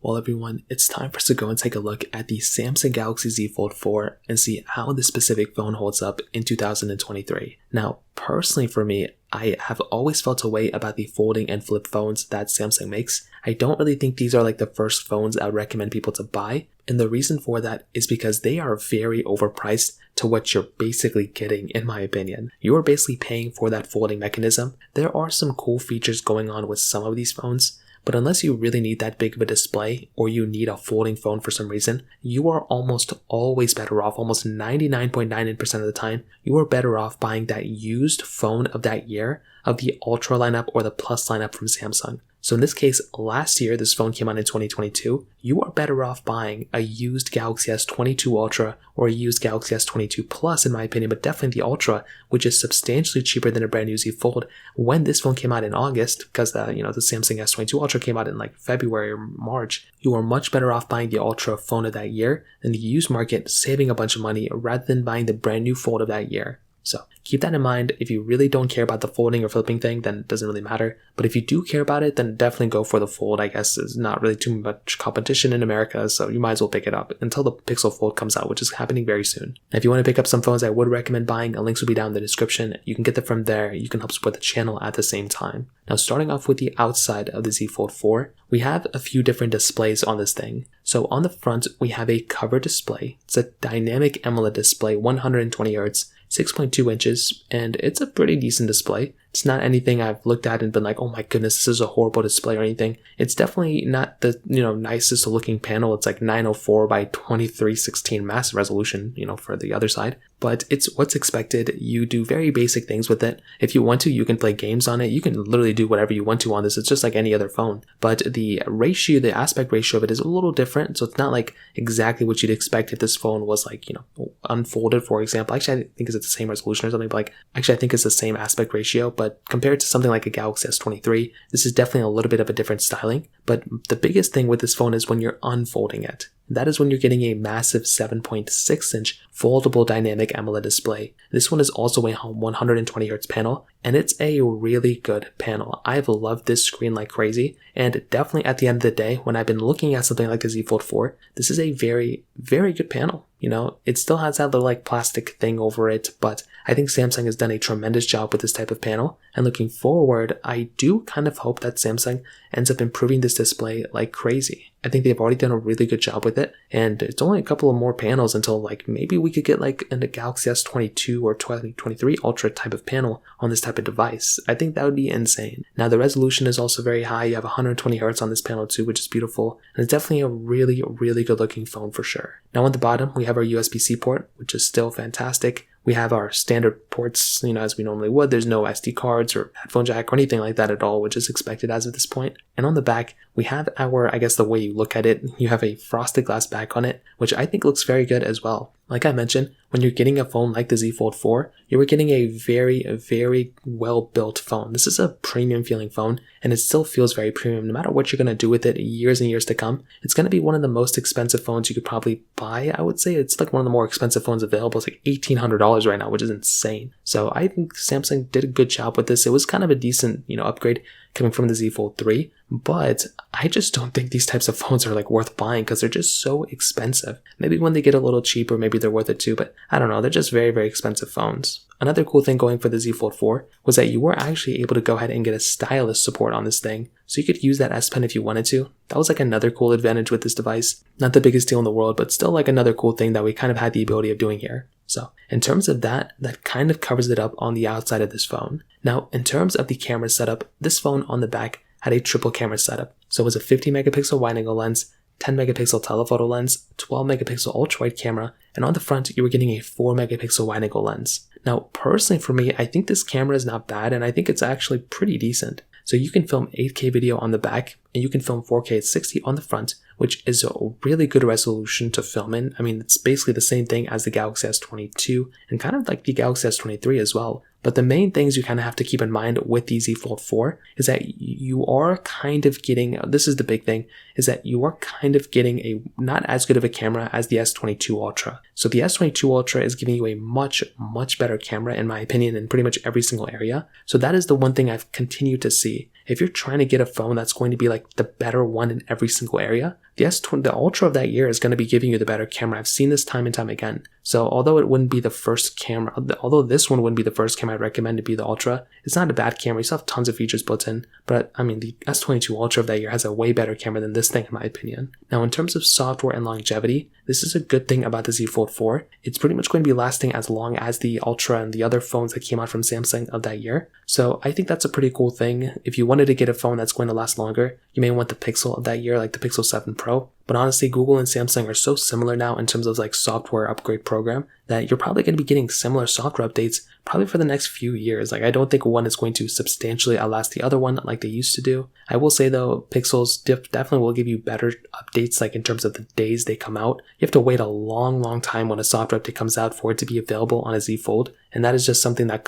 Well everyone, it's time for us to go and take a look at the Samsung Galaxy Z Fold 4 and see how this specific phone holds up in 2023. Now, personally for me, I have always felt a way about the folding and flip phones that Samsung makes. I don't really think these are like the first phones I would recommend people to buy, and the reason for that is because they are very overpriced to what you're basically getting, in my opinion. You are basically paying for that folding mechanism. There are some cool features going on with some of these phones, but unless you really need that big of a display or you need a folding phone for some reason, you are almost always better off, almost 99.99% of the time, you are better off buying that used phone of that year of the Ultra lineup or the Plus lineup from Samsung. So in this case, last year, this phone came out in 2022, you are better off buying a used Galaxy S22 Ultra or a used Galaxy S22 Plus in my opinion, but definitely the Ultra, which is substantially cheaper than a brand new Z Fold. When this phone came out in August, because the Samsung S22 Ultra came out in like February or March, you are much better off buying the Ultra phone of that year in the used market, saving a bunch of money rather than buying the brand new Fold of that year. So keep that in mind. If you really don't care about the folding or flipping thing, then it doesn't really matter. But if you do care about it, then definitely go for the Fold. I guess there's not really too much competition in America, so you might as well pick it up until the Pixel Fold comes out, which is happening very soon. Now, if you want to pick up some phones I would recommend buying, links will be down in the description. You can get them from there. You can help support the channel at the same time. Now, starting off with the outside of the Z Fold 4, we have a few different displays on this thing. So on the front, we have a cover display. It's a dynamic AMOLED display, 120Hz, 6.2 inches, and it's a pretty decent display. It's not anything I've looked at and been like, oh my goodness, this is a horrible display or anything. It's definitely not the, nicest looking panel. It's like 904 by 2316 massive resolution, for the other side. But it's what's expected. You do very basic things with it. If you want to, you can play games on it. You can literally do whatever you want to on this. It's just like any other phone. But the ratio, the aspect ratio of it is a little different. So it's not like exactly what you'd expect if this phone was like, unfolded, for example. Actually, I think it's the same resolution or something, but I think it's the same aspect ratio. But compared to something like a Galaxy S23, this is definitely a little bit of a different styling. But the biggest thing with this phone is when you're unfolding it. That is when you're getting a massive 7.6-inch foldable dynamic AMOLED display. This one is also a 120Hz panel, and it's a really good panel. I've loved this screen like crazy, and definitely at the end of the day, when I've been looking at something like the Z Fold 4, this is a very, very good panel. It still has that little plastic thing over it, but I think Samsung has done a tremendous job with this type of panel. And looking forward, I do kind of hope that Samsung ends up improving this display like crazy. I think they've already done a really good job with it, and it's only a couple of more panels until maybe we could get in a Galaxy S22 or 2023 Ultra type of panel on this type of device. I think that would be insane. Now the resolution is also very high. You have 120Hz on this panel too, which is beautiful, and it's definitely a really, really good looking phone for sure. Now on the bottom, we have our USB-C port, which is still fantastic. We have our standard ports, as we normally would. There's no SD cards or headphone jack or anything like that at all, which is expected as of this point. And on the back, we have our, the way you look at it, you have a frosted glass back on it, which I think looks very good as well. Like I mentioned, when you're getting a phone like the Z Fold 4, you're getting a very, very well-built phone. This is a premium feeling phone, and it still feels very premium. No matter what you're going to do with it years and years to come, it's going to be one of the most expensive phones you could probably buy. I would say it's like one of the more expensive phones available. It's like $1,800 right now, which is insane. So I think Samsung did a good job with this. It was kind of a decent, upgrade coming from the Z Fold 3, but I just don't think these types of phones are worth buying because they're just so expensive. Maybe when they get a little cheaper, maybe they're worth it too, but I don't know, they're just very, very expensive phones. Another cool thing going for the Z Fold 4 was that you were actually able to go ahead and get a stylus support on this thing, so you could use that S Pen if you wanted to. That was another cool advantage with this device. Not the biggest deal in the world, but still another cool thing that we kind of had the ability of doing here. So in terms of that kind of covers it up on the outside of this phone. Now, in terms of the camera setup, this phone on the back had a triple camera setup. So it was a 50 megapixel wide angle lens, 10 megapixel telephoto lens, 12 megapixel ultra wide camera, and on the front, you were getting a 4 megapixel wide angle lens. Now, personally for me, I think this camera is not bad, and I think it's actually pretty decent. So you can film 8K video on the back, and you can film 4K at 60 on the front, which is a really good resolution to film in. I mean, it's basically the same thing as the Galaxy S22, and kind of like the Galaxy S23 as well. But the main things you kind of have to keep in mind with the Z Fold 4 is that you are kind of getting, this is the big thing, is that you are kind of getting a not as good of a camera as the S22 Ultra. So the S22 Ultra is giving you a much, much better camera in my opinion in pretty much every single area. So that is the one thing I've continued to see. If you're trying to get a phone that's going to be the better one in every single area, the Ultra of that year is going to be giving you the better camera. I've seen this time and time again. So although it wouldn't be the first camera, although this one wouldn't be the first camera I'd recommend to be the Ultra, it's not a bad camera. You still have tons of features built in, but I mean, the S22 Ultra of that year has a way better camera than this thing in my opinion. Now in terms of software and longevity, this is a good thing about the Z Fold 4. It's pretty much going to be lasting as long as the Ultra and the other phones that came out from Samsung of that year. So I think that's a pretty cool thing. If you wanted to get a phone that's going to last longer, you may want the Pixel of that year, like the Pixel 7 Pro. But honestly, Google and Samsung are so similar now in terms of like software upgrade program that you're probably going to be getting similar software updates probably for the next few years. Like I don't think one is going to substantially outlast the other one like they used to do. I will say though, Pixels definitely will give you better updates like in terms of the days they come out. You have to wait a long time when a software update comes out for it to be available on a Z Fold. And that is just something that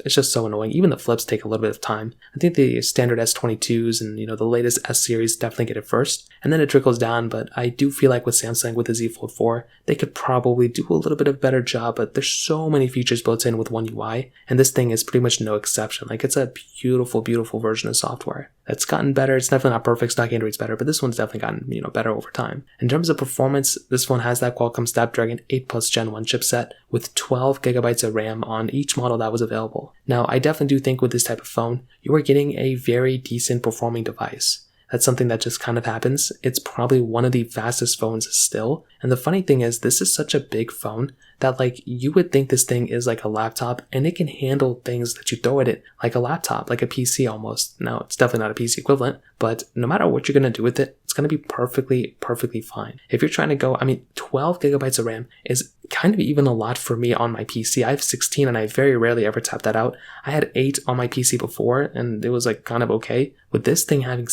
it's just so annoying. Even the flips take a little bit of time. I think the standard S22s and, the latest S series definitely get it first. And then it trickles down. But I do feel like with Samsung, with the Z Fold 4, they could probably do a little bit of a better job. But there's so many features built in with One UI. And this thing is pretty much no exception. Like it's a beautiful version of software. That's gotten better. It's definitely not perfect. Stock Android's better, but this one's definitely gotten, better over time. In terms of performance, this phone has that Qualcomm Snapdragon 8 Plus Gen 1 chipset with 12 gigabytes of RAM on each model that was available. Now, I definitely do think with this type of phone, you are getting a very decent performing device. That's something that just kind of happens. It's probably one of the fastest phones still. And the funny thing is, this is such a big phone that like you would think this thing is like a laptop and it can handle things that you throw at it like a laptop, like a PC almost. Now, it's definitely not a PC equivalent, but no matter what you're going to do with it, it's going to be perfectly fine. If you're trying to go, 12 gigabytes of RAM is kind of even a lot for me on my PC. I have 16 and I very rarely ever tap that out. I had 8 on my PC before and it was like kind of okay. With this thing having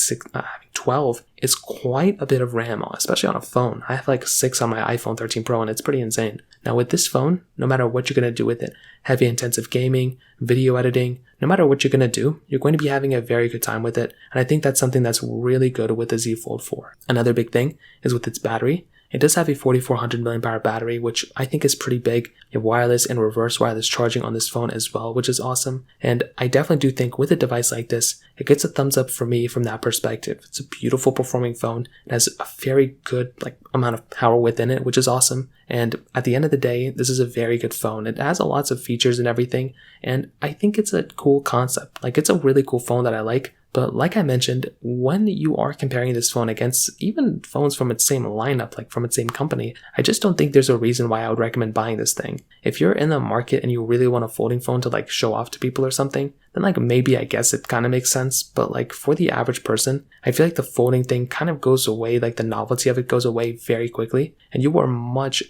12 is quite a bit of RAM, especially on a phone. I have like 6 on my iPhone 13 Pro and it's pretty insane. Now with this phone, no matter what you're going to do with it, heavy intensive gaming, video editing, no matter what you're going to do, you're going to be having a very good time with it. And I think that's something that's really good with the Z Fold 4. Another big thing is with its battery. It does have a 4400 mAh battery, which I think is pretty big. You have wireless and reverse wireless charging on this phone as well, which is awesome. And I definitely do think with a device like this, it gets a thumbs up for me from that perspective. It's a beautiful performing phone. It has a very good amount of power within it, which is awesome. And at the end of the day, this is a very good phone. It has lots of features and everything. And I think it's a cool concept. It's a really cool phone that I like. But like I mentioned, when you are comparing this phone against even phones from its same lineup, like from its same company, I just don't think there's a reason why I would recommend buying this thing. If you're in the market and you really want a folding phone to show off to people or something, then maybe I guess it kind of makes sense. But for the average person, I feel like the folding thing kind of goes away, the novelty of it goes away very quickly. And you are much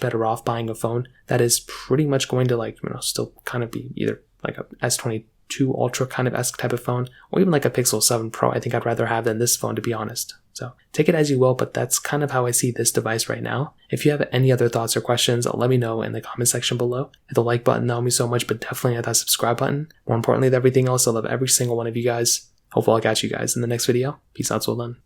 better off buying a phone that is pretty much going to still kind of be either a S22 Ultra kind of esque type of phone, or even a Pixel 7 Pro. I think I'd rather have than this phone, to be honest. So take it as you will, but that's kind of how I see this device right now. If you have any other thoughts or questions, let me know in the comment section below. Hit the like button, that would mean so much, but definitely hit that subscribe button. More importantly than everything else, I love every single one of you guys. Hopefully I'll catch you guys in the next video. Peace out, so done.